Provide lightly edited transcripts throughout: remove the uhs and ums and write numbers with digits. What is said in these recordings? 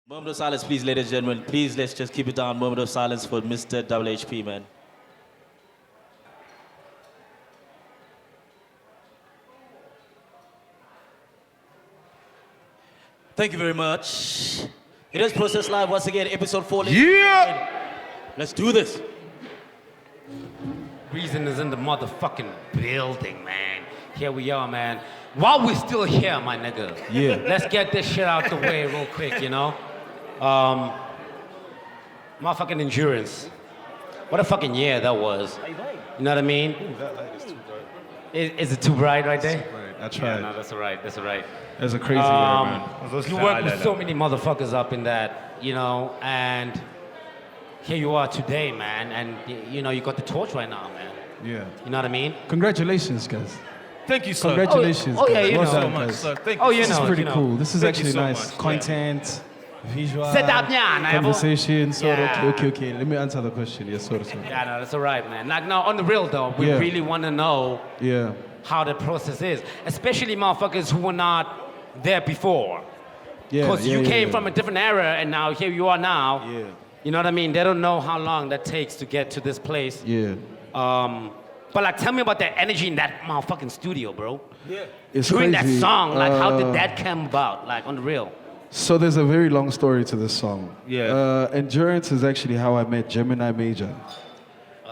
Moment of silence, please, ladies and gentlemen. Please, let's just keep it down. Moment of silence for Mr. WHP, man. Thank you very much. It is Process Live once again, episode 4. Yeah! Let's do this. Reason is in the motherfucking building, man. Here we are, man. While we're still here, my nigga. Yeah. Let's get this shit out the way real quick, you know? Motherfucking endurance. What a fucking year that was. You know what I mean? That light is too dark. Is it too bright right there? Right, I Yeah, tried. no, that's all right. That's all right. It was a crazy year, man. You worked with so many motherfuckers up in that, you know, and here you are today, man, and you know, you got the torch right now, man. Yeah. You know what I mean? Congratulations, guys. Thank you, sir. Congratulations. Oh, yeah, guys. you Well know. so done, much, guys. sir. Thank Oh, you. you This is know, pretty you know. cool. This is Thank you actually so nice. much. Content, visual, Set up, yeah, conversation. So Yeah. okay. Let me answer the question. Yes, sorry. Yeah, no, that's all right, man. Like, now, on the real, though, we Yeah. really want to know Yeah. how the process is, especially motherfuckers who were not there before. Yeah. Because yeah, you yeah, came yeah. from a different era, and now here you are now. Yeah. You know what I mean? They don't know how long that takes to get to this place. Yeah. But, like, tell me about the energy in that motherfucking studio, bro. It's During crazy. that song, like, how did that come about, like, on the real? So there's a very long story to this song. Yeah. Endurance is actually how I met Gemini Major.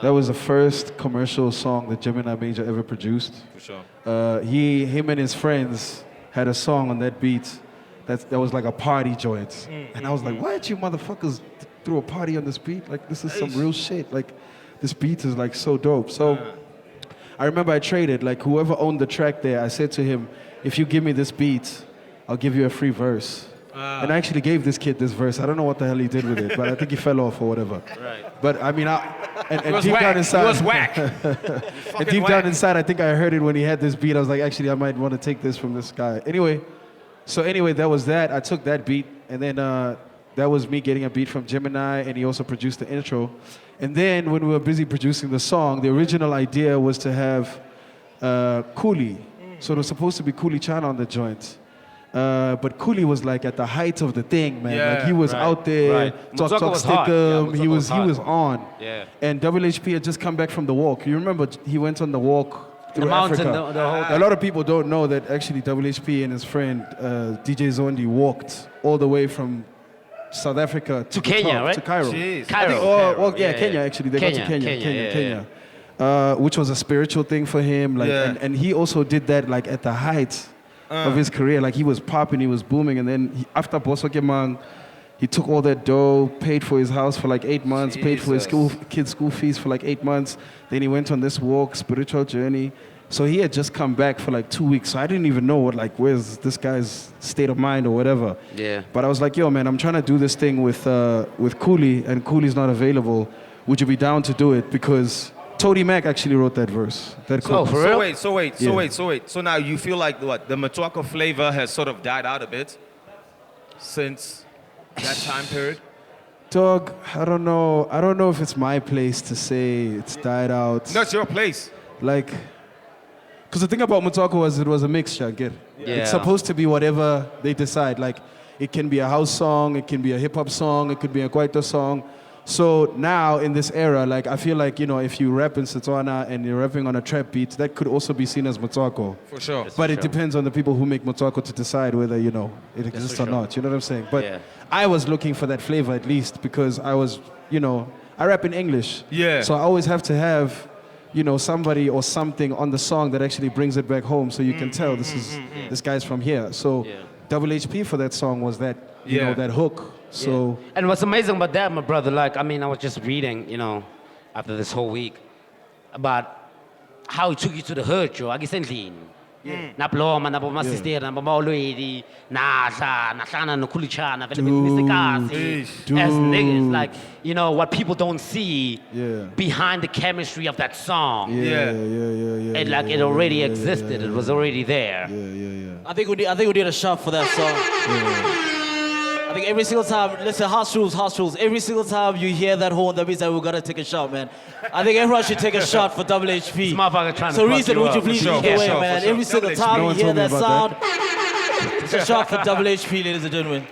That was the first commercial song that Gemini Major ever produced. For sure. Him and his friends had a song on that beat that was like a party joint. And I was like, why did you motherfuckers throw a party on this beat? Like, this is some real shit. Like, this beat is like so dope. So I remember I traded, like whoever owned the track there, I said to him, if you give me this beat, I'll give you a free verse. And I actually gave this kid this verse. I don't know what the hell he did with it, but I think he fell off or whatever. Right. But I mean, and was deep whack. down inside, It was whack. and deep down inside, I think I heard it when he had this beat. I was like, actually, I might want to take this from this guy. Anyway, that was that. I took that beat, and then that was me getting a beat from Gemini, and he also produced the intro. And then when we were busy producing the song, the original idea was to have Cooley. So it was supposed to be Cooley Chan on the joint. But Cooley was like at the height of the thing, man. Yeah, like he was right, out there, right. talk Mutoko was hot. stickum. Yeah, he Mutoko was was he hot. was on. Yeah. And WHP had just come back from the walk. You remember he went on the walk through The mountain, Africa. the whole A lot of people don't know that actually WHP and his friend DJ Zondi walked all the way from South Africa To the Kenya, top, right? to Cairo. Jeez. Cairo. Yeah, Kenya actually. They got to Kenya. Which was a spiritual thing for him. Like, Yeah. and he also did that like at the height of his career. Like he was popping, he was booming, and then after Boso Kemang, he took all that dough, paid for his house for like 8 months, paid for his Jesus. kids' school fees for like 8 months. Then he went on this walk, spiritual journey. So he had just come back for like 2 weeks. So I didn't even know where's this guy's state of mind or whatever. Yeah. But I was like, yo, man, I'm trying to do this thing with Cooley, and Cooley's not available. Would you be down to do it? Because Toady Mac actually wrote that verse. That Oh, chorus. for real? So wait. So now you feel like what? The Matuaka flavor has sort of died out a bit since that time period? Dog, I don't know. I don't know if it's my place to say it's died out. That's your place. Like, because the thing about Mutoko was it was a mixture, get it? Yeah. It's supposed to be whatever they decide. Like, it can be a house song, it can be a hip-hop song, it could be a kwaito song. So now, in this era, like, I feel like, you know, if you rap in Setswana and you're rapping on a trap beat, that could also be seen as Mutoko. For sure. But it depends on the people who make Mutoko to decide whether, you know, it exists or not. You know what I'm saying? But Yeah. I was looking for that flavor at least because I was, you know, I rap in English. Yeah. So I always have to have, you know, somebody or something on the song that actually brings it back home so you can tell this guy's from here. So Yeah. WHP for that song was that, you Yeah. know, that hook. So And what's amazing about that, my brother, like, I mean, I was just reading, you know, after this whole week, about how he took you to the hood, Joe. Agisendlini. Naploma, nabomasister, nabomolwedi, nahlala nokulichana, vele benisekazi. As niggas, like, you know, what people don't see Yeah. behind the chemistry of that song. yeah. And like it already existed, it was already there. I think we need a shot for that song. I think every single time, listen, house rules. Every single time you hear that horn, that means that we gotta take a shot, man. I think everyone should take a shot for WHP. This motherfucker trying to So fuck Reason, you would you up. please For sure, lead the for way, sure, man? for sure. Every single WHP. time No you one hear told me that about sound, it's a shot for WHP, ladies and gentlemen.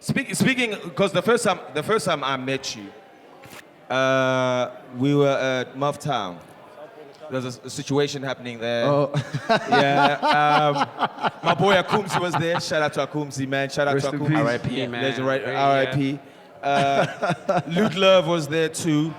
Speaking, because the first time I met you, we were at Muff Town. There's a situation happening there. Oh, Yeah. My boy Akumsi was there. Shout out to Akumsi, man. Shout out Rest to in Akumsi. peace. R.I.P., man. Legend, right? Yeah. R.I.P. Luke Love was there too.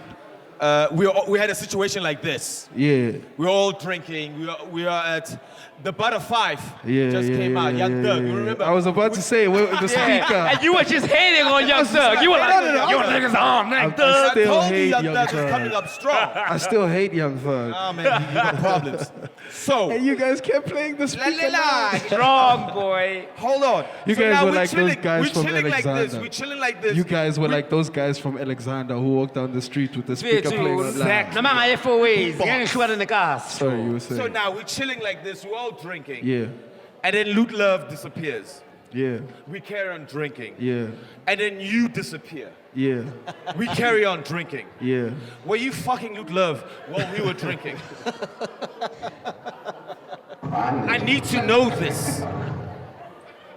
We had a situation like this. yeah. We were all drinking. We are at the Butter Five. Yeah, Just yeah, came yeah, out. yeah, Young yeah, Thug. yeah, You yeah. remember? I was about to say, the speaker. And you were just hating on Young Thug. You were like, yo, niggas on, man. I I still told you hate Young Young Thug was Thug. coming up strong. I still hate Young Thug. Oh man, you got problems. So, And you guys kept playing the speaker. loud. Strong, boy. hold on. You So guys now were we're like chilling, those guys we're from chilling like this. Alexander. We're chilling like this. You guys were like those guys from Alexander who walked down the street with the speaker playing loud. Exactly. Namanga FOAs. Getting shot in the cars. Sorry, you were saying. So now we're chilling like this. We're all drinking. Yeah, And then Luke Love disappears. yeah, We carry on drinking. yeah, And then you disappear. yeah, We carry on drinking. yeah. Were you fucking Luke Love while we were drinking? I need to know this.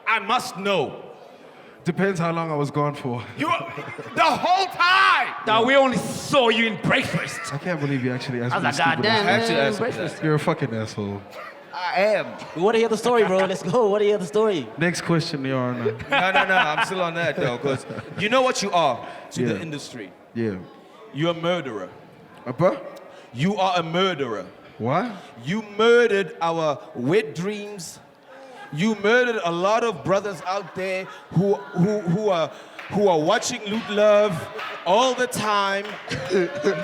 I must know. Depends how long I was gone for. You the whole time. Now we only saw you in breakfast. I can't believe you actually asked I me was this like, stupid goddamn, I had to man, ask him breakfast. You're a fucking asshole. I am. We want to hear the story, bro. Let's go. Want to hear the story? Next question, Your Honor. No. I'm still on that though, because you know what you are to Yeah. the industry. Yeah. You're a murderer. Apa? You are a murderer. What? You murdered our wet dreams. You murdered a lot of brothers out there who are watching Luke Love all the time,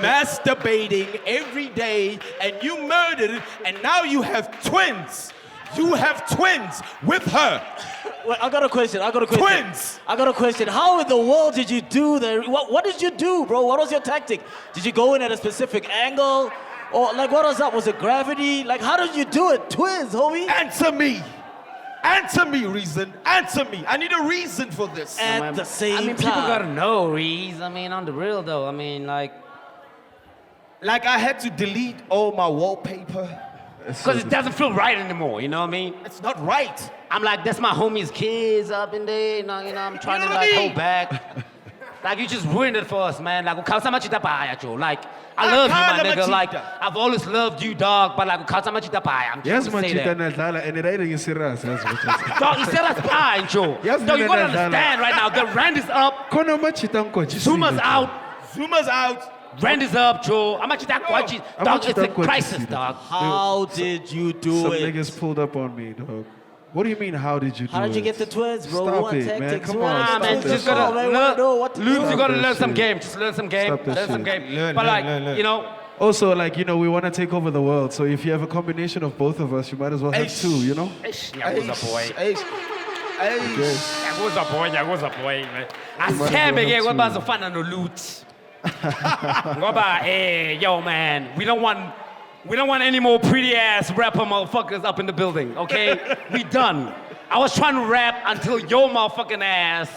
masturbating every day, and you murdered it, and now you have twins. You have twins with her. Wait, I got a question. Twins! I got a question. How in the world did you do that? What did you do, bro? What was your tactic? Did you go in at a specific angle? Or like what was up? Was it gravity? Like how did you do it? Twins, homie. Answer me. Answer me, reason. Answer me. I need a reason for this. At the same I mean, time. people gotta know, Reese. I mean, on the real though. I mean, like, Like I had to delete all my wallpaper. because it doesn't feel right anymore. You know what I mean? It's not right. I'm like, that's my homie's kids up in there. You know, I'm trying know to what I like mean? hold back. Like you just ruined it for us, man. Like, like I love you, my nigga. Like I've always loved you, dog. But like, I'm Yes, just gonna say machita that. nadlala and it ain't serious. Yes, machita. Dog, he said that's fine, Joe. Yes, No, you gotta man, that's understand right now. The rent is up. Kono machita nkochi. Zuma's out. Zuma's out. Rent is up, Joe. I'm actually that quachi. I'm Dog, actually it's a that quachi, crisis, see, dog. How did you do Some it? niggas pulled up on me, dog. What do you mean, how did you do it? How did you get the twins, bro? Stop We want it, man. tactics. Come We want on, Nah, stop man, that just shit. gotta man. We wanna know what to Luke, do. you gotta that learn some shit. game. Just learn some game. Stop that Learn some shit. game. Learn, But learn, like, learn, learn. you know, Also, like, you know, we want to take over the world. So if you have a combination of both of us, you might as well have Eish. two, you know? Yakuza boy. Hey. Yakuza boy, man. Asithembe ke ngoba azofana noLuthi. Ngoba yo man, we don't want any more pretty ass rapper motherfuckers up in the building, okay? We done. I was trying to rap until your motherfucking ass.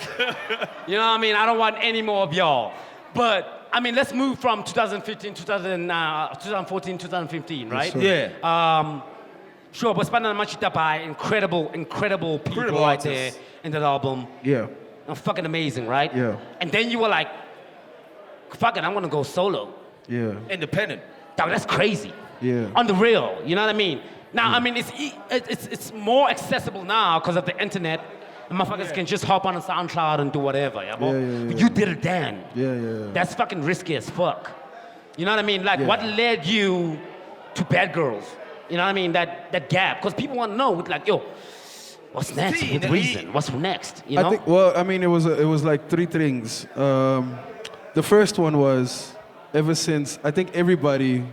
You know what I mean? I don't want any more of y'all. But I mean, let's move from 2014, 2015, right? sir. Yeah. Sure, but Spana Machita Pai, incredible people Incredible right artists. there in that album. Yeah. Fucking amazing, right? Yeah. And then you were like, fuck it, I'm gonna go solo. Yeah. Independent. Dog, that's crazy. Yeah. On the real, you know what I mean? Now, I mean, it's more accessible now because of the internet. And motherfuckers can just hop on a SoundCloud and do whatever, yeah, Yeah, yeah, But yeah. you did it then. Yeah. That's fucking risky as fuck. You know what I mean? Like, Yeah. what led you to Bad Girls? You know what I mean? That gap. Because people want to know, like, yo, what's next See, with the- Reason? What's next? You know? I think, well, I mean, it was like three things. The first one was, ever since, I think everybody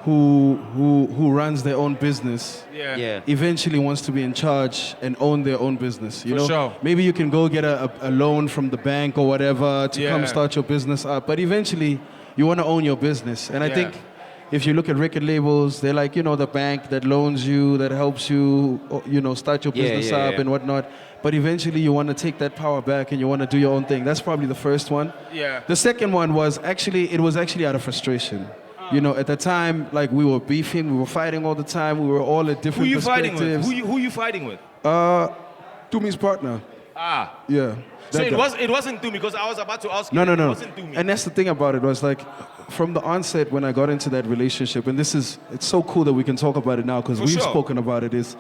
who runs their own business yeah. eventually wants to be in charge and own their own business. You For know, sure. maybe you can go get a loan from the bank or whatever to come Yeah. start your business up, but eventually you want to own your business. And I Yeah. think if you look at record labels, they're like, you know, the bank that loans you, that helps you, you know, start your Yeah, business yeah, up yeah. and whatnot. But eventually you want to take that power back and you want to do your own thing. That's probably the first one. Yeah. The second one was it was actually out of frustration. You know, at the time, like we were beefing, we were fighting all the time, we were all at Who different you fighting with? perspectives. Who you fighting with? Tumi's partner. Yeah. So that guy. it wasn't Dumi because I was about to ask you. No. It wasn't Dumi. And that's the thing about it was like, from the onset when I got into that relationship, and it's so cool that we can talk about it now because For we've sure. spoken about it, is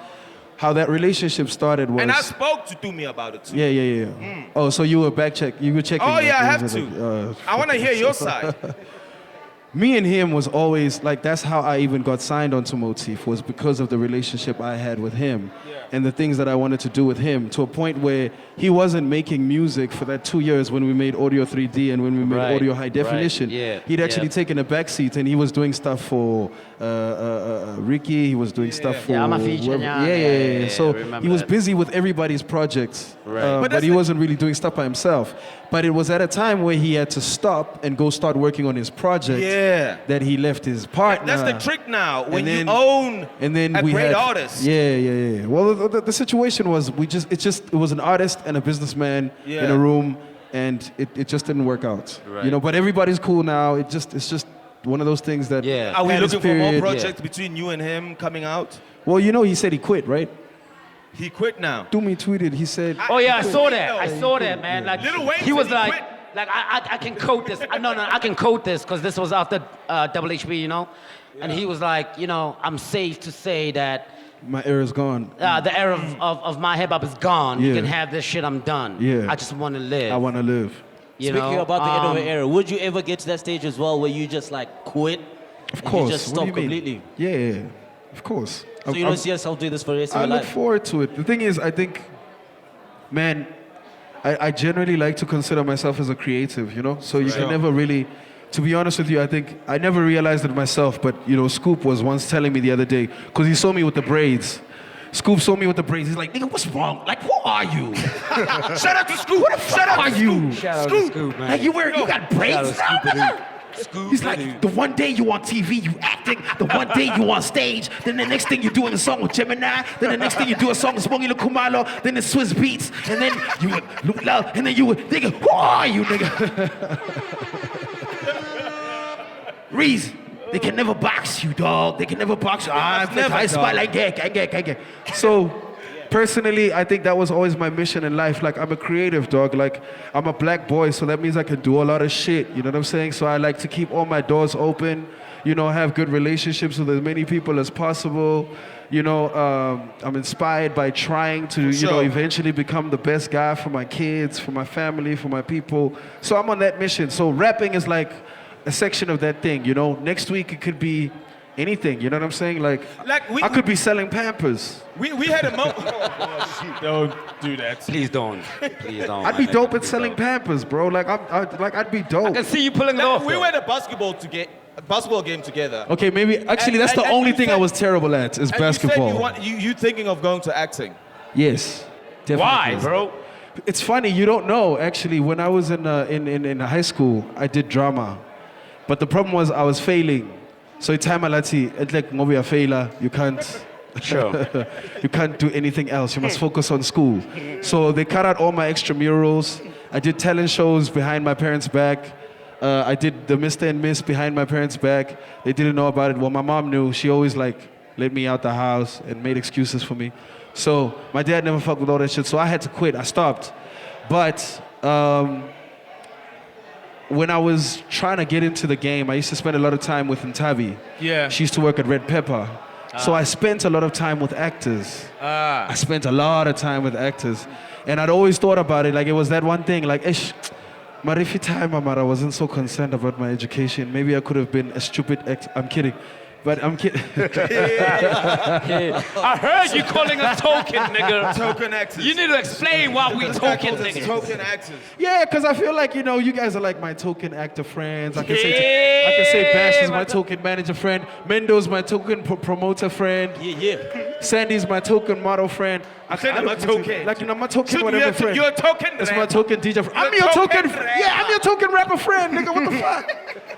how that relationship started was. And I spoke to Dumi about it too. Yeah. Oh, so you were you were checking. Oh like, yeah, I things have like, to. I want to hear your side. Me and him was always like, that's how I even got signed onto Motif, was because of the relationship I had with him and the things that I wanted to do with him, to a point where he wasn't making music for that 2 years when we made Audio 3D and when we made Right, Audio High Definition. right, yeah, He'd actually yeah. taken a backseat and he was doing stuff for Ricky, he was doing stuff for... Yeah, I'm a feature, whoever- yeah, yeah, So I remember he was that. busy with everybody's projects, Right. But but that's he the- wasn't really doing stuff by himself. But it was at a time where he had to stop and go start working on his project Yeah. that he left his partner. That's the trick now. When And then- you own and then a we great had, artist. Yeah. Well, the situation was it was an artist and a businessman in Yeah. a room, and it just didn't work out. Right. You know, but everybody's cool now. It's just one of those things that. Yeah. Are we had its looking for more period. projects between you and him coming out? Well, you know, he said he quit, right? He quit now. Dumi tweeted. He said. Oh yeah, I He saw quit. that. I saw that, man. Like Lil Wayne he was said he like, quit. I can quote this. No, I can quote this because this was after Double HB, you know, and he was like, you know, I'm safe to say that My era's gone. the era of my hip hop is gone. You Yeah. can have this shit. I'm done. Yeah. I just want to live. I want to live. you Speaking know? about the end of the Um, era, would you ever get to that stage as well where you just like quit? Of and course. You just What do stop you mean? completely. Yeah. Of course. So you don't see yourself doing this for the rest of I your look life? forward to it. The thing is, I think, man, I generally like to consider myself as a creative, you know? So you can never really, to be honest with you, I think, I never realized it myself, but, you know, Scoop was once telling me the other day, because he saw me with the braids. Scoop saw me with the braids. He's like, nigga, what's wrong? Like, who are you? Shout out to Scoop. What the fuck are you? Shout out to Scoop, man. Like, you got braids Shout out to now, Scoop, nigga? He's like, the one day you on TV, you acting. The one day you on stage. Then the next thing you doing a song with Gemini. Then the next thing you do a song with Spongy Kumalo. Then it's Swiss Beats. And then you would Luke Love. And then you would, nigga, who are you, nigga? Reese, they can never box you, dog. They can never box you. I spot like that. So, personally, I think that was always my mission in life. Like, I'm a creative, dog. Like, I'm a black boy, so that means I can do a lot of shit. You know what I'm saying? So I like to keep all my doors open, you know, have good relationships with as many people as possible. You know, I'm inspired by trying to, you know, sure. eventually become the best guy for my kids, for my family, for my people. So I'm on that mission. So rapping is like a section of that thing, you know? Next week, it could be anything, you know what I'm saying? Like I could be selling Pampers. We had a moment. Don't do that. Please don't. Please don't. I'd be man. dope at selling Pampers, bro. Like I'd be I dope. can see you pulling it No, off. we though. were at a basketball game together. Okay, maybe actually that's the And only you thing I said- was terrible at is And basketball. You said you thinking of going to acting. Yes, definitely. Why, bro? It's funny, you don't know. Actually, when I was in high school, I did drama, but the problem was I was failing. So time alati, it's like ngoba failure, you can't. Sure. You can't do anything else. You must focus on school. So they cut out all my extramurals. I did talent shows behind my parents' back. I did the Mr. and Miss behind my parents' back. They didn't know about it. Well, my mom knew. She always like let me out the house and made excuses for me. So my dad never fucked with all that shit. So I had to quit. I stopped. But when I was trying to get into the game, I used to spend a lot of time with Ntavi. Yeah. She used to work at Red Pepper. So I spent a lot of time with actors. I spent a lot of time with actors. And I'd always thought about it, like it was that one thing, like, ish, Marifi time, I wasn't so concerned about my education. Maybe I could have been a stupid actor. I'm kidding. But I'm kidding. I heard you calling us token, nigga. Token actors. You need to explain why we token, nigga. Token actors. Yeah, because I feel like, you know, you guys are like my token actor friends. I can say Bash is my token manager friend. Mendo's my token promoter friend. Yeah. Sandy's my token model friend. said I'm a token. Like, you know, my token Should whatever you're, friend. you're a token. That's my rapper. token DJ friend. I'm your token. Yeah, I'm your token rapper friend, nigga. What the fuck?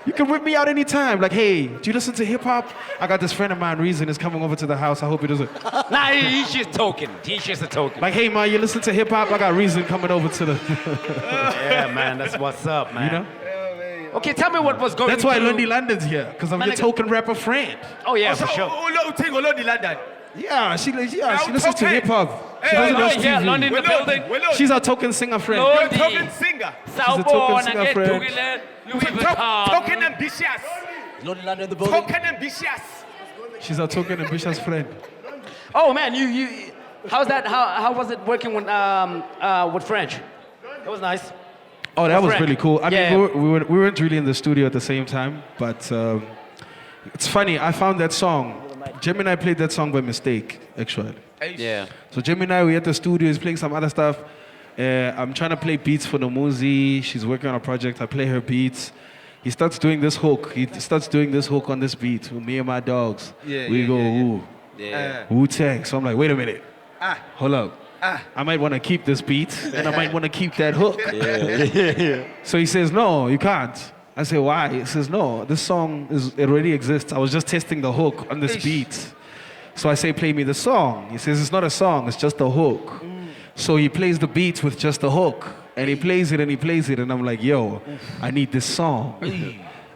You can whip me out anytime. Like, hey, do you listen to hip hop? I got this friend of mine, Reason, is coming over to the house. I hope he doesn't. Nah, he's just token. He's just a token. Like, hey, man, you listen to hip hop? I got Reason coming over to the. Yeah, man, that's what's up, man. You know? Okay, tell me what was going That's why through. Lundy London's here, because I'm Man, your nigga. token rapper friend. Oh, yeah, So, for sure. London. Yeah, she Now listens to okay. hip hop. She Hey, doesn't hey, watch hey, yeah, TV. London in the building. She's our token singer friend. Lord. You're a token singer. Southbourne, singer I get friend. Tugile, Louis Token Vuitton. ambitious. London in the building. Token ambitious. She's our token ambitious friend. Oh man, you how's that? How was it working with French? It was nice. Oh, that was Frank. really cool. I Yeah. mean, we weren't really in the studio at the same time, but it's funny. I found that song. Gemini played that song by mistake, actually. Yeah. So Gemini, we at the studio, he's playing some other stuff. I'm trying to play beats for Nomuzi. She's working on a project. I play her beats. He starts doing this hook. He starts doing this hook on this beat. With me and my dogs. Yeah, we yeah, go, yeah, yeah. ooh. Yeah. Wu-Tang. So I'm like, wait a minute. Hold up. I might want to keep this beat, and I might want to keep that hook. So he says, no, you can't. I say, why? He says, no, this song it already exists. I was just testing the hook on this beat. So I say, play me the song. He says, it's not a song, it's just a hook. So he plays the beats with just the hook. And he plays it and he plays it. And I'm like, yo, I need this song.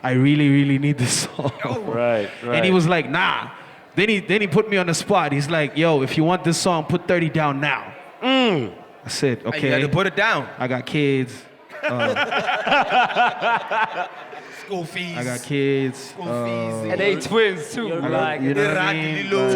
I really, really need this song. Right. And he was like, nah. Then he put me on the spot. He's like, yo, if you want this song, put 30 down now. I said, okay. You had to put it down. I got kids. School fees. I got kids. School fees. And they twins too. You're Like, You know what I mean? Okay,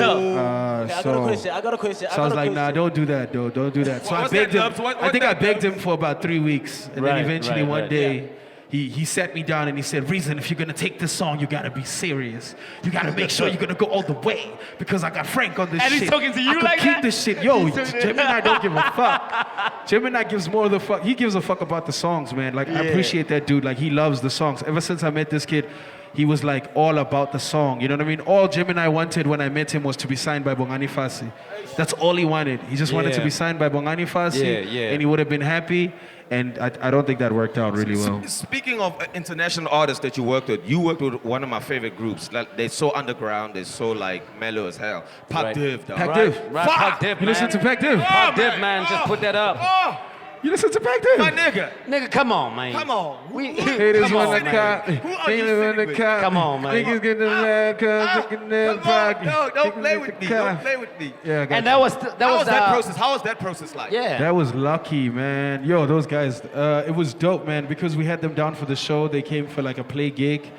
I got a So question. I got a question. I was like, nah, don't do that, though. Don't do that. So I What's begged that, him. Dubs? What I think I that, begged him for about 3 weeks. And Right, then eventually right, one right. day, he sat me down and he said, Reason, if you're going to take this song, you got to be serious. You got to make sure you're going to go all the way because I got Frank on this And shit. he's talking to you I could like keep that? this shit. Yo, He's talking- Gemini don't give a fuck. Gemini gives more of the fuck. He gives a fuck about the songs, man. Like, I appreciate that dude. Like, he loves the songs. Ever since I met this kid, he was like all about the song. You know what I mean? All Gemini wanted when I met him was to be signed by Bongani Fasi. That's all he wanted. He just wanted to Yeah. be signed by Bongani Fasi, Yeah, yeah. and he would have been happy. And I don't think that worked out really well. Speaking of international artists that you worked with one of my favorite groups. Like, they're so underground, they're so like mellow as hell. Pac Right. Div, dog. Pac right, Div. right. Fuck! Pac Div, You man. listen to Pac Div? Pac Div, man. Just put that up. Oh, You listen to Pac Div? my nigga. Nigga, come on, man. Come on. We, Haters come want on, the man. cop. Who are you Haters want the sitting with? cop. Come on, man. Niggas get the mad cause they can never Come on, pocket. no, don't Niggas play get with the me. cop. Don't play with me. Yeah, I got And you. that was How was that process? How was that process like? Yeah. That was lucky, man. Yo, those guys, it was dope, man, because we had them down for the show. They came for like a play gig,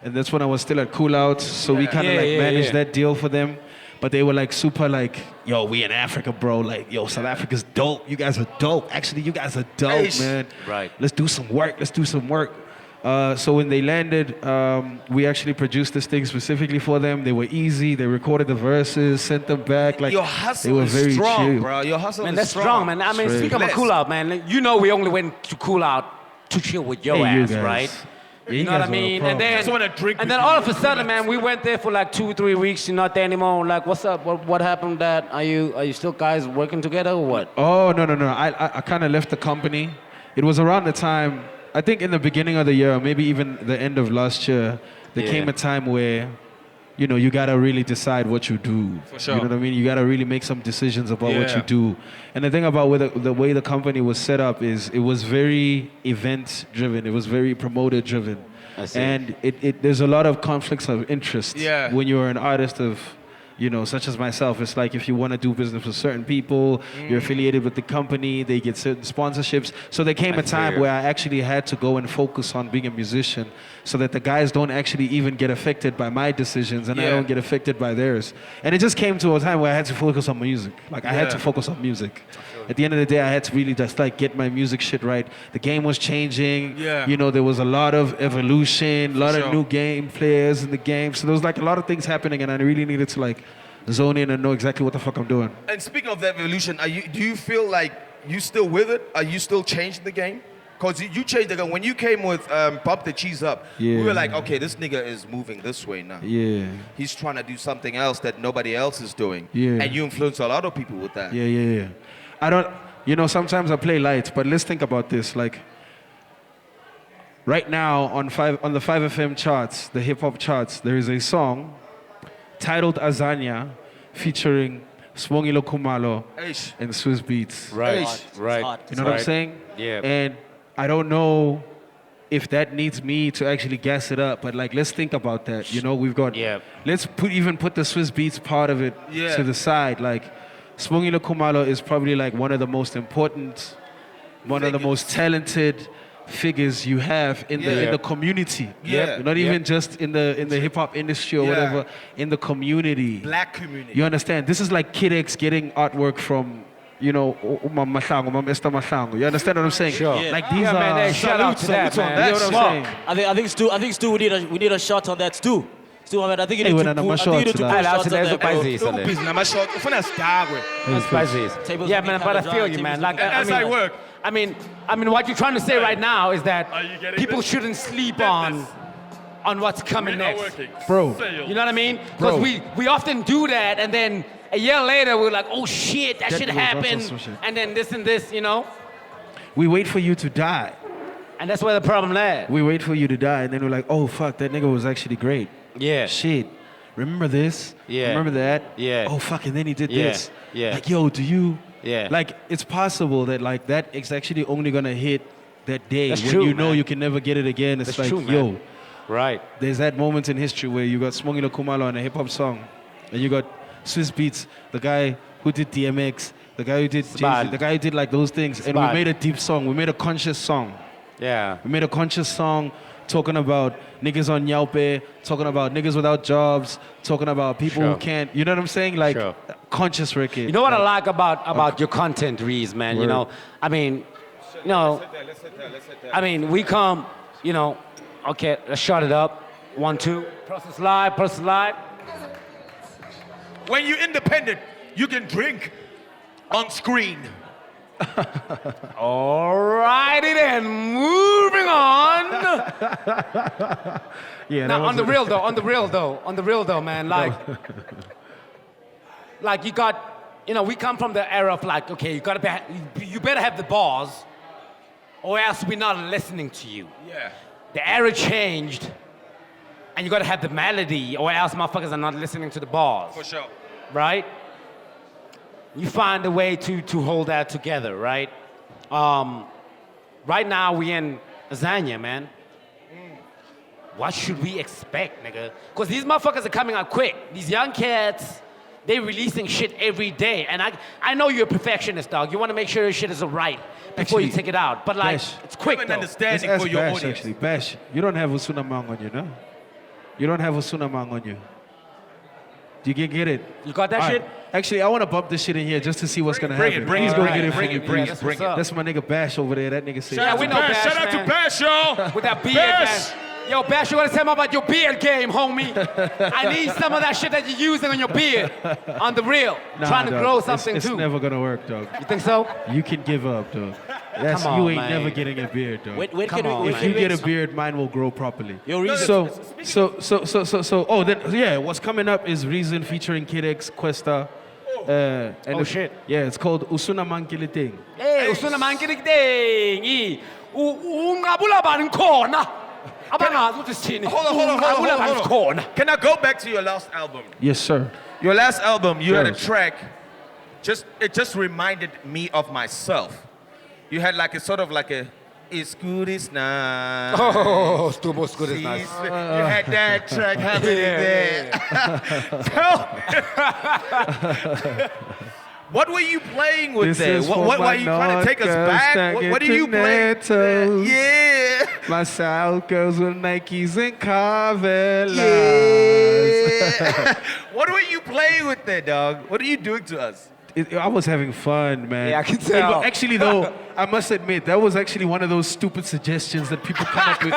and that's when I was still at Cool Out. So we kind of Yeah, yeah, managed yeah. that deal for them. But they were like super like, yo, we in Africa, bro. Like, yo, South Africa's dope. You guys are dope. Actually, you guys are dope, Eish. man. Right. Let's do some work. Let's do some work. So when they landed, we actually produced this thing specifically for them. They were easy. They recorded the verses, sent them back. Like, Your hustle they were is very strong, chill. bro. Your hustle Man, is that's strong, man. I mean, Straight. speaking of Cool Out, man, you know we only went to Cool Out to chill with your Hey, you ass, guys. right? Yeah, You know what I guys were a mean? problem. And then, Just wanna drink and with then you. all of a sudden, man, we went there for like 2-3 weeks. You're not there anymore. Like, what's up? What happened? That are you still guys working together or what? Oh, no. I kind of left the company. It was around the time, I think in the beginning of the year, maybe even the end of last year, there Yeah. came a time where, you know, you got to really decide what you do. For sure. You know what I mean? You got to really make some decisions about what Yeah. you do. And the thing about the way the company was set up is it was very event-driven. It was very promoter-driven. I see. And there's a lot of conflicts of interest Yeah. when you're an artist of, you know, such as myself. It's like if you want to do business with certain people, you're affiliated with the company, they get certain sponsorships. So there came a time feel. where I actually had to go and focus on being a musician so that the guys don't actually even get affected by my decisions and I Yeah. don't get affected by theirs. And it just came to a time where I had to focus on music. Like I had to Yeah. focus on music. At the end of the day, I had to really just like get my music shit right. The game was changing. Yeah. You know, there was a lot of evolution, a lot Sure. of new game players in the game. So there was like a lot of things happening and I really needed to like zone in and know exactly what the fuck I'm doing. And speaking of that evolution, do you feel like you still with it? Are you still changing the game? Because you changed the game. When you came with Pop the Cheese Up, we Yeah. were like, okay, this nigga is moving this way now. Yeah. He's trying to do something else that nobody else is doing. Yeah. And you influence a lot of people with that. Yeah. I don't, you know, sometimes I play light, but let's think about this. Like, right now on the 5FM charts, the hip hop charts, there is a song titled Azania featuring Swongilo Kumalo Eish. and Swiss Beats. Right, Eish. right. hot. You know what I'm saying? Yeah. And I don't know if that needs me to actually gas it up. But like, let's think about that. You know, we've got. Yeah. Let's put the Swiss Beats part of it Yeah. to the side. Like, Smongile Khumalo is probably like one of the most important, one of the most talented figures you have in the community. Yeah. Not even just in the hip hop industry or Yeah. whatever, in the community. Black community. You understand? This is like Kid X getting artwork from, you know, Umam Mahlangu, Umam Esther Mahlangu. You understand what I'm saying? Sure. Yeah. Like these Yeah, are man, hey, shout out to that, salutes on man. You know what I'm saying? I think Stu, we need a shot on that, Stu. Stu, I mean, I think you Hey, need when to I'm put, I think you need to short put tonight. shots on that, bro. Ukubhizi namashot ufuna stagwe. Tables Yeah, will be man, but I kinda feel dry, you, man. tables Like, will be As kinda I dry. work. I mean, what you're trying to say right now is that you getting people this? shouldn't sleep on what's coming next. Bro. You know what I mean? Because we often do that, and then a year later we're like, oh shit, that shit was also happened, some shit. and then this and this, you know? We wait for you to die. And that's where the problem lies. We wait for you to die, and then we're like, oh fuck, that nigga was actually great. Yeah. Shit. Remember this? Yeah. Remember that? Yeah. Oh fuck, and then he did Yeah. this. Yeah. Like, yo, do you? Yeah. Like, it's possible that like that is actually only gonna hit that day That's when true, you know man. you can never get it again. It's That's like, true, man. yo, Right. there's that moment in history where you got Smongile Khumalo on a hip hop song, and you got Swiss Beats, the guy who did DMX, the guy who did Jay-Z, bad. the guy who did like those things, and we bad. made a deep song. We made a conscious song. Yeah. We made a conscious song talking about niggas on Yaupe, talking about niggas without jobs, talking about people who Sure. can't, you know what I'm saying? Like, Sure. conscious record. You know what I like about your content, Reese, man? You Word. know, I mean, you know, I mean, we come, you know, okay, let's shut it up. 1, 2. Process live, process live. When you're independent, you can drink on screen. Alrighty then, moving on. Yeah, Now, that on the was real though, man, like you got, you know, we come from the era of like, okay, you better have the bars, or else we're not listening to you. Yeah. The era changed, and you gotta have the melody, or else motherfuckers are not listening to the bars, For sure. right? You find a way to hold that together, right? Right now we in Azania, man. What should we expect, nigga? Because these motherfuckers are coming out quick. These young cats, they releasing shit every day. And I know you're a perfectionist, dog. You want to make sure your shit is right before you Actually, take it out. But like, Bash, it's quick, Have an though. Let's understanding ask for your Bash, audience. actually. Bash, you don't have Usuna Mang on you, no? You don't have Usuna Mang on you. You can get it. You got that All shit? right. Actually, I want to bump this shit in here just to see what's going to Bring it, happen. bring Please it, go bring get it, it for bring me, it, bring please. it, bring it. That's my nigga Bash over there. That nigga say. Yeah, we know Bash, Shout out to man. Bash, y'all. With that beard, Bash. man. Yo, Bash, you gotta tell me about your beard game, homie. I need some of that shit that you're using on your beard. On the real. Nah, Trying to dog. grow something it's too. never going to work, dog. You think so? You can give up, dog. That's, Come on, you ain't man. never getting a beard, dog. When Come can on, we, If man. you get a beard, mine will grow properly. Yo, Reese, Oh, then yeah, what's coming up is Reason featuring Kid X, Questa. And Oh, shit. Yeah, it's called Usuna Mankili Thing. Hey, usuna mankilikdengi. Ungabula bani khona. Abangazi ukuthi sithini. Hold on. Ungabula bani khona. Can I go back to your last album? Yes, sir. Your last album, you had a Yes. track. It just reminded me of myself. You had like a sort of like a "It's good, it's nice." Oh, Stubo's good is nice. You had that track happening there. What were you playing with This there? is What, for what my were you trying to take us North back? girls What are you that playing? get tomatoes. Yeah. My South girls with Nikes and Carvelas. Yeah. What were you playing with there, dog? What are you doing to us? I was having fun, man. Yeah, I can tell. Actually, though, I must admit, that was actually one of those stupid suggestions that people come up with.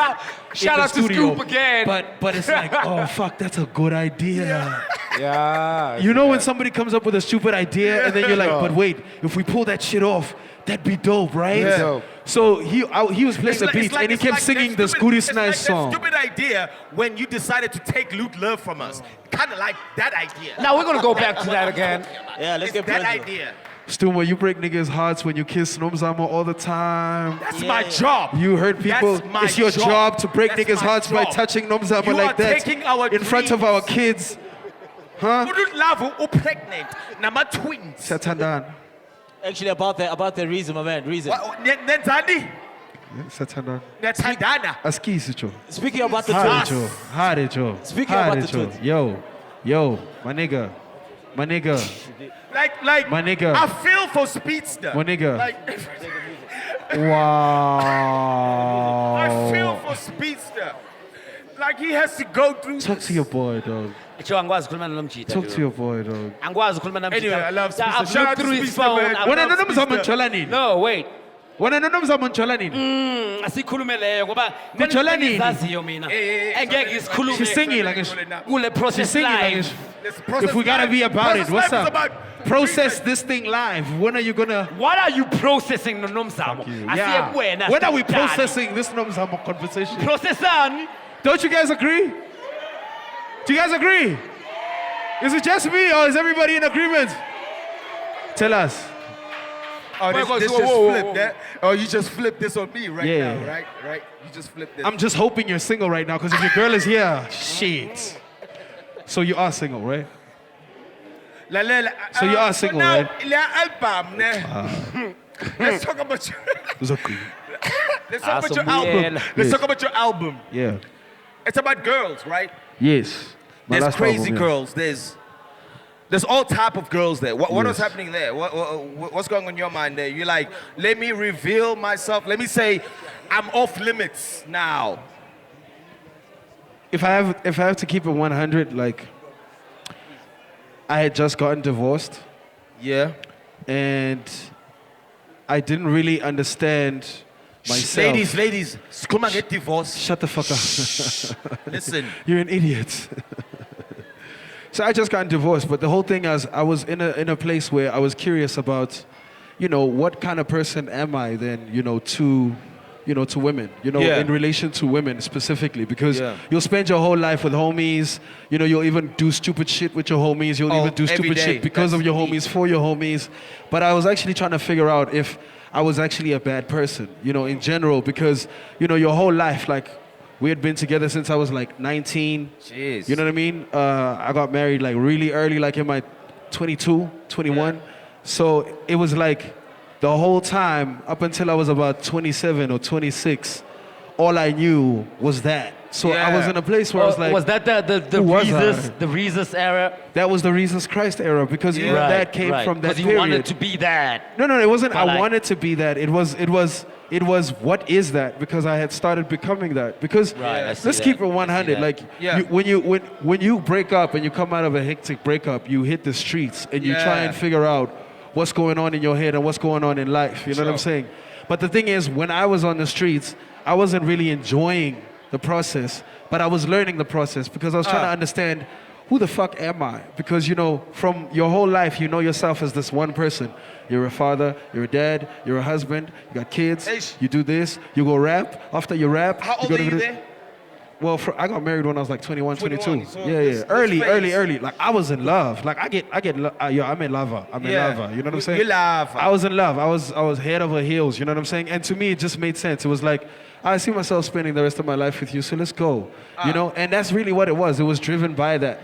Shout in the out to studio. Scoop again. But it's like, oh, fuck, that's a good idea. Yeah. You know when somebody comes up with a stupid idea and then you're like, but wait, if we pull that shit off, that'd be dope, right? Yeah. Dope. So he was playing the beats and he kept singing the Scooty Snipes song. Stupid idea when you decided to take Loot Love from us. Kind of like that idea. Now we're gonna go back to that again. yeah, let's It's get that personal. idea. Stuma, you break niggas' hearts when you kiss Nomzamo all the time. That's Yeah, my yeah. job. You heard people. That's my It's your job to break That's niggas' my hearts by job. touching Nomzamo You like are that taking our in front of our kids. Huh? Loot Love or pregnant. Nama twins. Satandan. Actually, about the reason, my man, reason. Nenzani? Satana. Natandana. Askisi cho. Speaking about the Hard truth. cho. Hard cho. Speaking about Hard the cho. truth. Yo, my nigga. My nigga. Like, My nigga. I feel for Speedster. My nigga. Like, Wow. I feel for Speedster. Like he has to go through. Talk to your boy, dog. Joe, angikwazi ukukhuluma nomjita. Talk to your boy, dog. Angikwazi ukukhuluma nomjita. Anyway, I love I've Speedster. Shout looked out to through his Speedster, phone. man. I've Wena looked- nomzamo njola nini? No, wait. Wena nomzamo njola nini? Asikhulume leyo ngoba Kujola nini? ngizaziyo mina. hey, Engeke ngisikhulume She's singing like it's, kule process she's singing like live. it's, Let's process if we gotta life. be about it, Process what's life is up? about- Process this thing live. When are you gonna? What are you processing nomzamo? Yeah. When are we processing this nomzamo conversation? Processani? Don't you guys agree? Do you guys agree? Is it just me or is everybody in agreement? Tell us. Oh, this Wait, just whoa. flipped that. Oh, you just flipped this on me right Yeah. now, right? Right? You just flipped this. I'm just hoping you're single right now because if your girl is here, shit. So you are single, right? So you are single, now, right? la album, ne? Let's talk about your, Zuku. let's talk about your Asomuyela. album. Let's Yes. talk about your album. Yeah. It's about girls, right? Yes. My There's last crazy album, yeah. girls. There's all type of girls there. What Yes. is happening there? What's going on in your mind there? You're like, let me reveal myself. Let me say, I'm off limits now. If I have to keep it 100, like I had just gotten divorced Yeah. and I didn't really understand myself. Ladies, come and get divorced. Shut the fuck up. Listen. You're an idiot. So I just got divorced, but the whole thing is I was in a place where I was curious about, what kind of person am I then, to women, Yeah. in relation to women specifically, because Yeah. you'll spend your whole life with homies, you'll even do stupid shit with your homies, you'll Oh, even do every stupid day. shit because of That's your me. homies, for your homies. But I was actually trying to figure out if I was actually a bad person, in general, because, your whole life, like, we had been together since I was like 19. Jeez. You know what I mean? I got married like really early, like in my 22, 21. Yeah. So it was like the whole time up until I was about 27 or 26, all I knew was that. So I was Yeah. in a place where I was like, was that the who was Reezus, I? the Reezus era? that was the Jesus Christ era, because even that came from that Because you period. wanted to be that. No, it wasn't. But I like- wanted to be that. It was. What is that? Because I had started becoming that. Because Right, I see let's that. keep it I see 100. that. Like Yeah. when you break up and you come out of a hectic breakup, you hit the streets and you try Yeah. and figure out what's going on in your head and what's going on in life. You know what I'm Sure. saying? But the thing is, when I was on the streets, I wasn't really enjoying the process, but I was learning the process because I was trying to understand, who the fuck am I? Because, from your whole life, you know yourself as this one person. You're a father, you're a dad, you're a husband, you got kids, Eish. you do this, you go rap. After you rap, How old go are to you the- there? Well, I got married when I was like 21, 21, 22. so Yeah. this Early. phase. Like I was in love. Like I'm in lava. I'm in lava. You know what I'm saying? You love. I was in love. I was head over heels. You know what I'm saying? And to me, it just made sense. It was like, I see myself spending the rest of my life with you, so let's go. And that's really what it was. It was driven by that,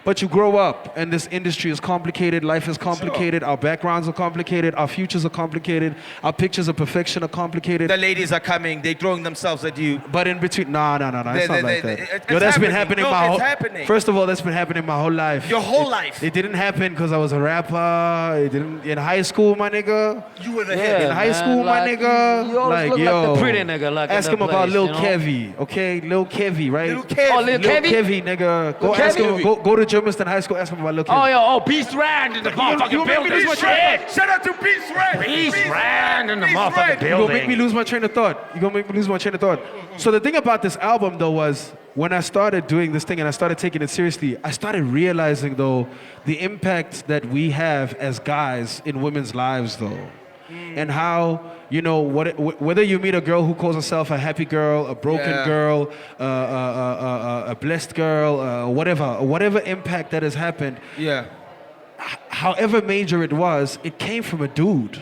But you grow up, and this industry is complicated. Life is complicated. Our backgrounds are complicated. Our futures are complicated. Our pictures of perfection are complicated. The ladies are coming. They're throwing themselves at you. But in between, no, it's not like that. it's Yo, that's been happening. happening No, my it's whole. happening. First of all, that's been happening my whole life. Your whole life. It didn't happen because I was a rapper. It didn't in high school, my nigga. You were the Yeah. head. In high man, school, my like, nigga. you always look like the pretty nigga, like, in ask the him about place, Lil you know? Kevy, okay? Lil Kevy, right? Little kid. Oh, Lil Lil Kevy? Kevy, nigga. Go Lil ask Kevy? him. Go to Germiston High School. Ask him about Lil Kevy. Beast Rand in the motherfucking you make me building. lose my train Shit. Shout out to Beast Red. Beast Rand in the Beast motherfucking Red. You're gonna building. make me lose my train of thought. You're gonna make me lose my train of thought. So the thing about this album though was when I started doing this thing and I started taking it seriously, I started realizing though the impact that we have as guys in women's lives though. And how, whether you meet a girl who calls herself a happy girl, a broken Yeah. girl, a blessed girl, whatever impact that has happened, Yeah. however major it was, it came from a dude.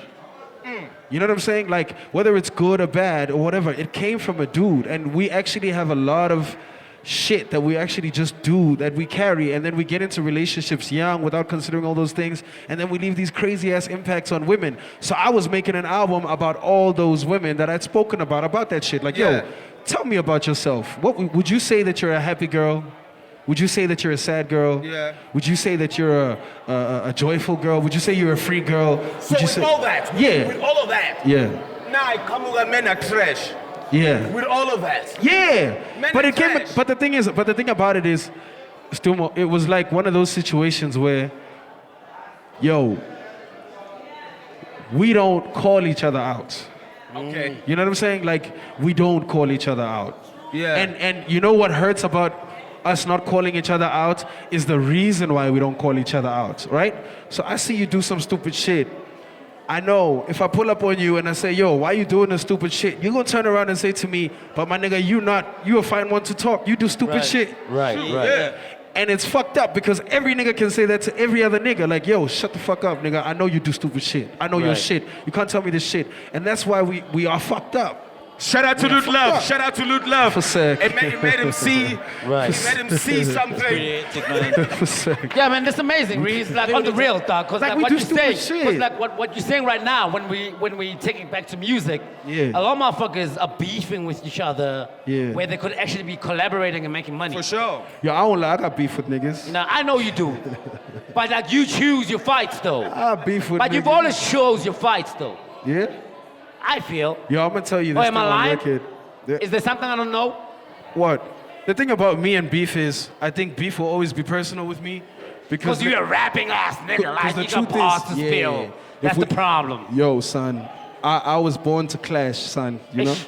You know what I'm saying? Like, whether it's good or bad or whatever, it came from a dude. And we actually have a lot of, shit that we actually just do, that we carry, and then we get into relationships young without considering all those things, and then we leave these crazy ass impacts on women. So I was making an album about all those women that I'd spoken about that shit. Like, Yeah. yo, tell me about yourself. What would you say that you're a happy girl? Would you say that you're a sad girl? Yeah. Would you say that you're a joyful girl? Would you say you're a free girl? So Would you with say, all that, Yeah. with all of that, Yeah. now I come with a men are trash. Yeah. With all of that. Yeah. Men But are it came. trash. But the thing about it is, Stumo, it was like one of those situations where, yo, we don't call each other out. Okay. You know what I'm saying? Like, we don't call each other out. Yeah. And you know what hurts about us not calling each other out is the reason why we don't call each other out, right? So I see you do some stupid shit. I know if I pull up on you and I say, yo, why you doing this stupid shit? You're gonna turn around and say to me, but my nigga, you a fine one to talk. You do stupid shit. Right, Yeah. And it's fucked up because every nigga can say that to every other nigga. Like, yo, shut the fuck up, nigga. I know you do stupid shit. I know your Right. shit. You can't tell me this shit. And that's why we are fucked up. Shout out to Loot fuck Love. up. Shout out to Loot Love. For sec. It made him see. Right. It made him see something. Pretty hectic, man. For sec. Yeah, man, that's amazing, Reese. Like on the real, dog. Because Like, like, we what do you're stupid saying, shit. like what you're saying right now, when we take it back to music, Yeah. a lot of motherfuckers are beefing with each other, Yeah. where they could actually be collaborating and making money. For sure. Yo, I won't lie, I got beef with niggas. Now I know you do, but like you choose your fights though. I got beef with But niggas. you've always chose your fights though. Yeah? I feel. Yo, I'm gonna tell you Oh, this am thing I on lying? record. Is there something I don't know? What? The thing about me and beef is, I think beef will always be personal with me. Because you're a rapping ass nigga, 'cause like the you got truth bars is- to yeah. spill. If That's we- the problem. Yo, son, I was born to clash, son, you know? Ish.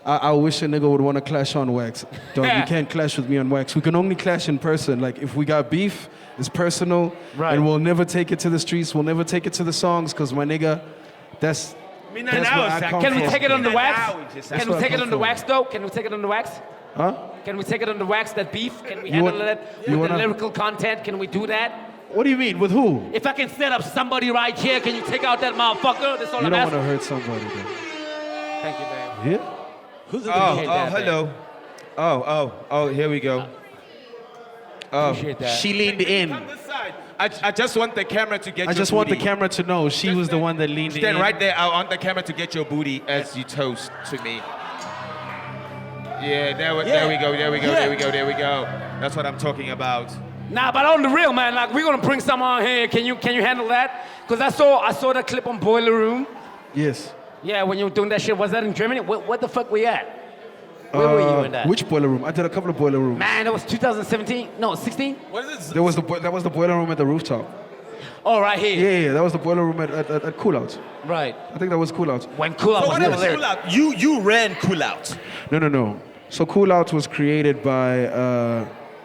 I wish a nigga would want to clash on wax. Dog, Yeah. you can't clash with me on wax. We can only clash in person. Like, if we got beef, it's personal. Right. And we'll never take it to the streets. We'll never take it to the songs, because, my nigga, that's where I come Can we from. take it on the wax? That's Can we where I take it come on the from. wax though? Can we take it on the wax? Huh? Can we take it on the wax, that beef? Can we You handle want- it you with the wanna- lyrical content? Can we do that? What do you mean? With who? If I can set up somebody right here, can you take out that motherfucker? That's all You I'm don't want to asking. hurt somebody, though. Thank you, babe. Yeah? Who's the Oh, Appreciate that, hello. Oh, here we go. Appreciate that. She leaned in. Come this side. I just want the camera to get I your just want the booty. camera to know she was the one that leaned in. Stand right there. I want the camera to get your booty as you toast to me. Yeah, there we go, there we go, there we go, there we go. That's what I'm talking about. Nah, but on the real, man, like we're gonna bring someone here. Can you handle that? Cause I saw that clip on Boiler Room. Yes. Yeah, when you were doing that shit, was that in Germany? Where the fuck we at? Where were you in that? Which boiler room? I did a couple of boiler rooms. Man, that was 2017. No, 16. What is this? That was the boiler room at the rooftop. Oh, right here. Yeah, that was the boiler room at Cool Out. Right. I think that was Cool Out. When Cool Out So was what still happened to there. Cool Out? You ran Cool Out. No. So Cool Out was created by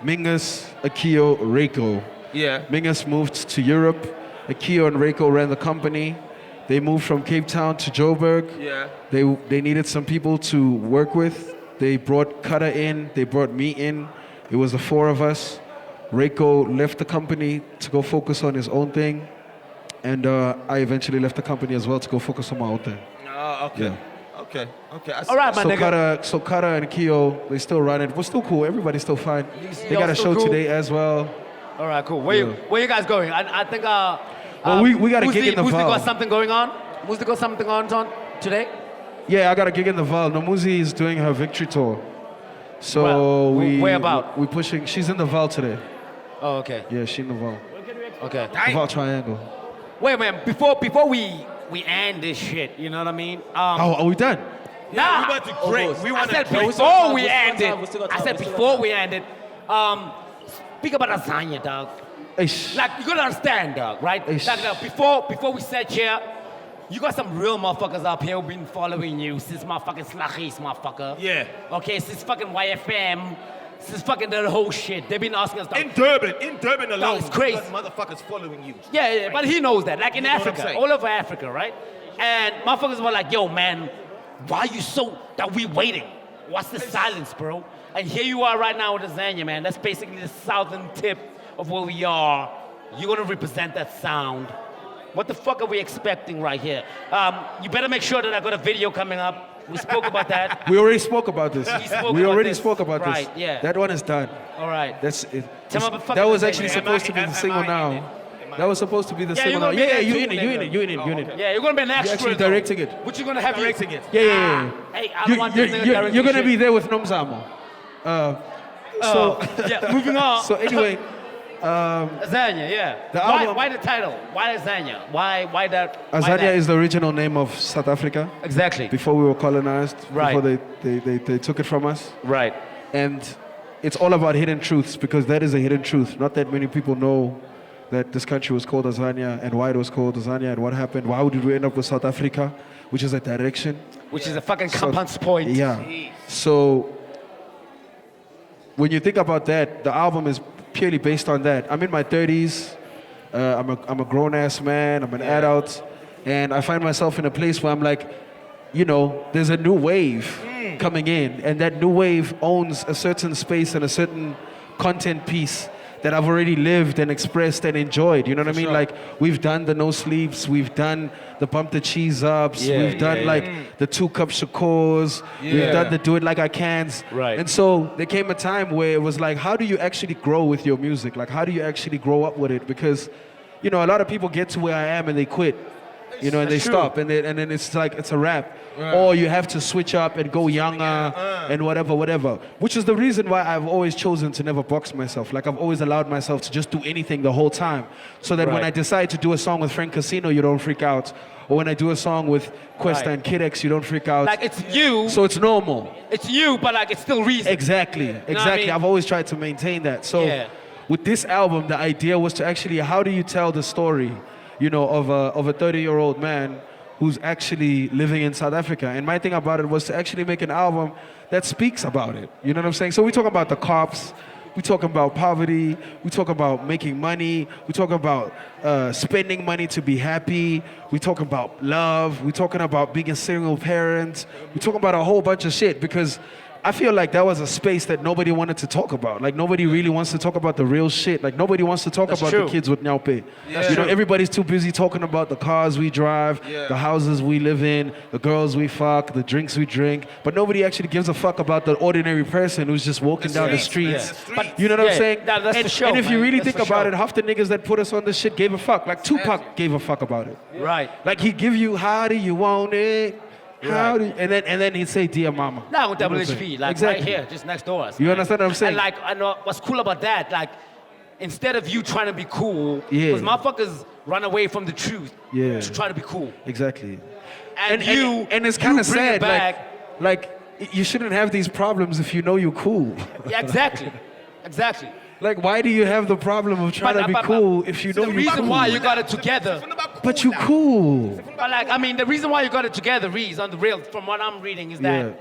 Mingus, Akio, Reiko. Yeah. Mingus moved to Europe. Akio and Reiko ran the company. They moved from Cape Town to Joburg. Yeah. They needed some people to work with. They brought Cutter in. They brought me in. It was the four of us. Reiko left the company to go focus on his own thing. And I eventually left the company as well to go focus on my own thing. Oh, okay. Yeah. Okay. I see. All right, my nigga. So Cutter and Keo, they still run it. We're still cool. Everybody's still fine. They y'all got a still show cool? today as well. All right, cool. Where you guys going? I think. Well, we got a gig in the Muzi Val. got something going on. Muzi got something on today. Yeah, I got a gig in the Val. Nomuzi is doing her victory tour. So Well, where about? we pushing. She's in the Val today. Oh, okay. Yeah, she's in the Val. Okay. The Val Triangle. Wait, man. Before we end this shit, you know what I mean? Oh, are we done? Yeah, we want to break. We I want said to break. before we We still got end time, it. we still got I time, said we still got before time. we end it. Speak about lasagna, dog. Eish. Like you gotta understand, dog, right? Ish. Like, before we sat here, you got some real motherfuckers up here who've been following you since motherfucking Slachis, motherfucker. Yeah. Okay, since fucking YFM, since fucking the whole shit. They've been asking us. Dog. In Durban alone. It's crazy. you got motherfuckers following you. Yeah, but he knows that. Like in You know what I'm Africa, saying? all over Africa, right? And motherfuckers were like, yo, man, why you so that we waiting? What's the silence, bro? And here you are right now with Lasagna, man. That's basically the southern tip of where we are. You're gonna represent that sound. What the fuck are we expecting right here? You better make sure that I got a video coming up. We spoke about that. We already spoke about this. spoke We about already this. spoke about Right, this. yeah. That one is done. All right. That's it. Tell me about That was fucking actually thing. supposed to be the single now. That was supposed to be the Yeah, single you're now. gonna be Yeah, there you too, in it, you in nigga. it, you in it, you in it. Yeah, you're gonna be an You're extra. actually though. directing it. What you gonna have Directing it. Yeah, yeah, yeah. Hey, I don't want this nigga You're directing gonna shit. be there with Nomzamo. So, Yeah, moving on. so anyway, Lasagna, yeah. The why, album- why the title? Why lasagna? Why that? why Azania that? is the original name of South Africa Exactly. before we were colonized, Right. before they took it from us. Right. And it's all about hidden truths because that is a hidden truth. Not that many people know that this country was called Azania and why it was called Azania and what happened. Why did we end up with South Africa, which is a direction? Which is a fucking compound point. Yeah. So when you think about that, the album is purely based on that. I'm in my 30s. I'm a grown ass man. I'm an adult, and I find myself in a place where I'm like, you know, there's a new wave coming in, and that new wave owns a certain space and a certain content piece that I've already lived and expressed and enjoyed. You know what I mean? sure. Like we've done the no sleeps, we've done the bump the cheese ups, we've done like the 2 cup shakors, we've Yeah. done the do it like I cans. Right. And so there came a time where it was like, how do you actually grow with your music? Like how do you actually grow up with it? Because, you know, a lot of people get to where I am and they quit. You know, and they stop, and then it's like it's a wrap, or you have to switch up and go younger and whatever. Which is the reason why I've always chosen to never box myself. Like I've always allowed myself to just do anything the whole time, so that when Right. I decide to do a song with Frank Casino, you don't freak out, or when I do a song with Questa Right. and Kid X, you don't freak out. Like it's you. So it's normal. It's you, but like it's still reason. Exactly, what I exactly. mean? I've always tried to maintain that. So Yeah. with this album, the idea was to actually, how do you tell the story, you know, of a 30-year-old man who's actually living in South Africa? And my thing about it was to actually make an album that speaks about it. You know what I'm saying? So we talk about the cops, we talk about poverty, we talk about making money, we talk about spending money to be happy, we talk about love, we talking about being a single parent, we talk about a whole bunch of shit because I feel like that was a space that nobody wanted to talk about. Like nobody really wants to talk about the real shit. Like nobody wants to talk about true. the kids with Nyaupe. You know, everybody's too busy talking about the cars we drive, the houses we live in, the girls we fuck, the drinks we drink. But nobody actually gives a fuck about the ordinary person who's just walking down the streets. But You know what yeah, I'm saying? that's and, the show, and if you man. really That's think the about show. it, half the niggas that put us on this shit gave a fuck. Like Tupac gave a fuck about it. Right. Like he'd give you, how do you want it? How do you, and then he'd say, dear mama. Now with You know what I'm WHP, saying? like Exactly. right here, just next door us. You man. understand what I'm saying? And like I know what's cool about that, like instead of you trying to be cool, Yeah. because motherfuckers run away from the truth Yeah. to try to be cool. Exactly. And, you and it's you kind of bring sad. it back. Like you shouldn't have these problems if you know you're cool. Yeah, exactly. Exactly. Like why do you have the problem of trying to be cool if you know the you're reason cool? why you got it together. But you cool. But like, I mean, the reason why you got it together, Reese, on the real, from what I'm reading, is that Yeah.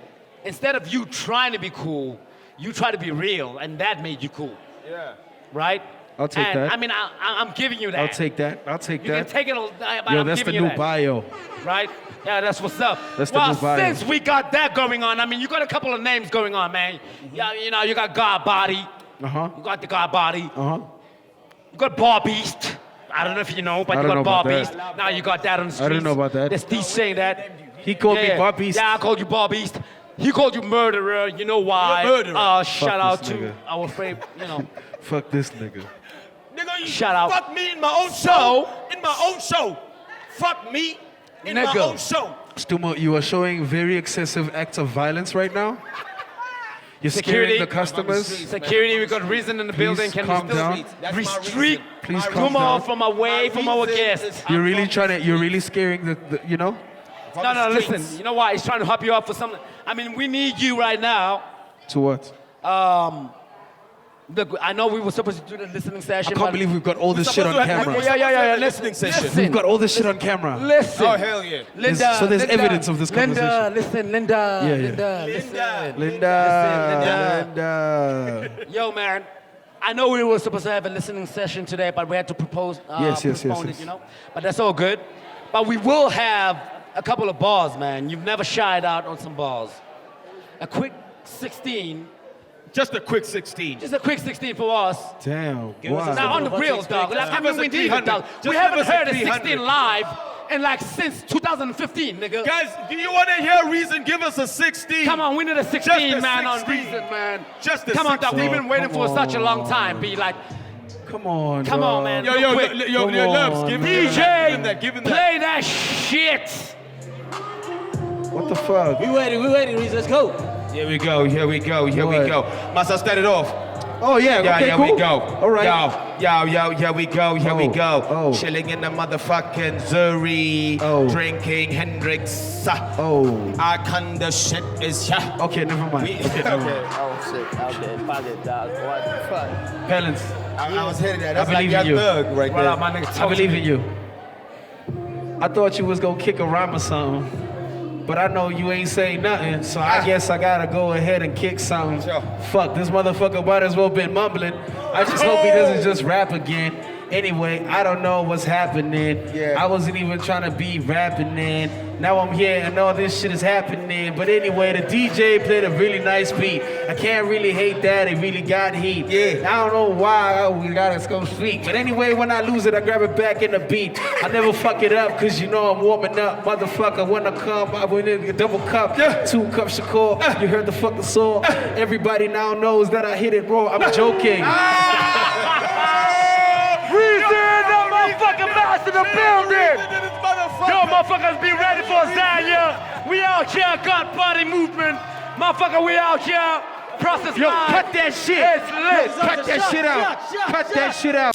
instead of you trying to be cool, you try to be real, and that made you cool. Yeah. Right? I'll take and, that. I mean, I'm giving you that. I'll take that. I'll take You that. can take it, but Yo, I'm that's the giving you new that. bio. Right? Yeah, that's what's up. That's the well, new bio. since we got that going on, I mean, you got a couple of names going on, man. Yeah, you know, you got God Body. Uh-huh. You got the God Body. Uh-huh. You got Bar Beast. I don't know if you know, but I you don't got know Bar about that. Beast. Now you got that on the streets. I didn't know about that. That's D saying that. He called me Yeah. Bob Beast. Yeah, I called you Bar Beast. He called you murderer. You know why? You're a murderer. Shout out this to nigga. our afraid, you know. Fuck this nigga. Nigga, you Shout out. fuck me in my own So- show. In my own show. Fuck me in my Nigga. own show. Stumo, you are showing very excessive acts of violence right now. You're Security. scaring the customers. Security, we got reason in the building. Can calm we still down. That's my restrict? reason. Please My calm Come reason. on down. from away from our reason guests. is You're I'm really from- you're really scaring the you know? No, the listen. streets. You know why? He's trying to hop you up for something. I mean, we need you right now. To what? Look, I know we were supposed to do the listening I session. can't but- believe we've got all this shit on supposed to have- camera. Yeah. Listening session. Listen. We've got all this shit on camera. Listen. Oh, hell yeah. Linda. So there's Linda, evidence of this Linda, conversation. listen, Linda. Yeah. Linda, listen. Linda. Yo, man. I know we were supposed to have a listening session today, but we had to postpone it, you know? But that's all good. But we will have a couple of bars, man. You've never shied out on some bars. A quick 16, Just a quick 16. just a quick 16 for us. Damn. us Wow. a Now, on the What's real, the dog. Like, I Give mean, us we a need it, 300. dog. Just We give haven't us a heard a 300. 16 live in like since 2015, nigga. Guys, do you want to hear Reason? Give us a 16. Come on, we need a 16, Just a man, on 16. Reason, man. Just a Come on, dog. 16. We've been waiting Come for such a long on. time. Be like, Come on, come dog. on, man. Yo, Quick. Lubs, give him DJ, that, give him that. play that shit. What the fuck? We ready, Reese. Let's go. Here we go. What? Must I start it off? Oh yeah, Yeah, okay, here cool. we go. All right. Yo, here we go. Oh. Chilling in the motherfucking Zuri. Oh. Drinking Hendrix. Oh. Our kind of shit is yeah. Okay, never mind. We- Okay, never mind. Oh shit, okay, fuck it, dog. What the fuck? Balance. I was headed that. I believe in you. thug right What there. up, my nigga? I believe in you. I thought you was gonna kick a rhyme or something, but I know you ain't saying nothing, so I guess I gotta go ahead and kick something. Sure. Fuck, this motherfucker might as well been mumbling. I just hope he doesn't just rap again. Anyway, I don't know what's happening. Yeah. I wasn't even trying to be rapping then. Now I'm here and all this shit is happening. But anyway, the DJ played a really nice beat. I can't really hate that. It really got heat. Yeah. I don't know why we gotta go speak. But anyway, when I lose it, I grab it back in the beat. I never fuck it up, cause you know I'm warming up. Motherfucker, when I come, I went in a double cup. 2 cups Shakur. You heard the fucking song. Everybody now knows that I hit it raw. I'm joking. Reason, the motherfucking master in the building. Yo, motherfuckers, be ready for Zanya. We out here, God Party Movement. Motherfucker, we out here. Process Yo, line. cut that shit. It's lit. Cut that shit out. Cut that shit out.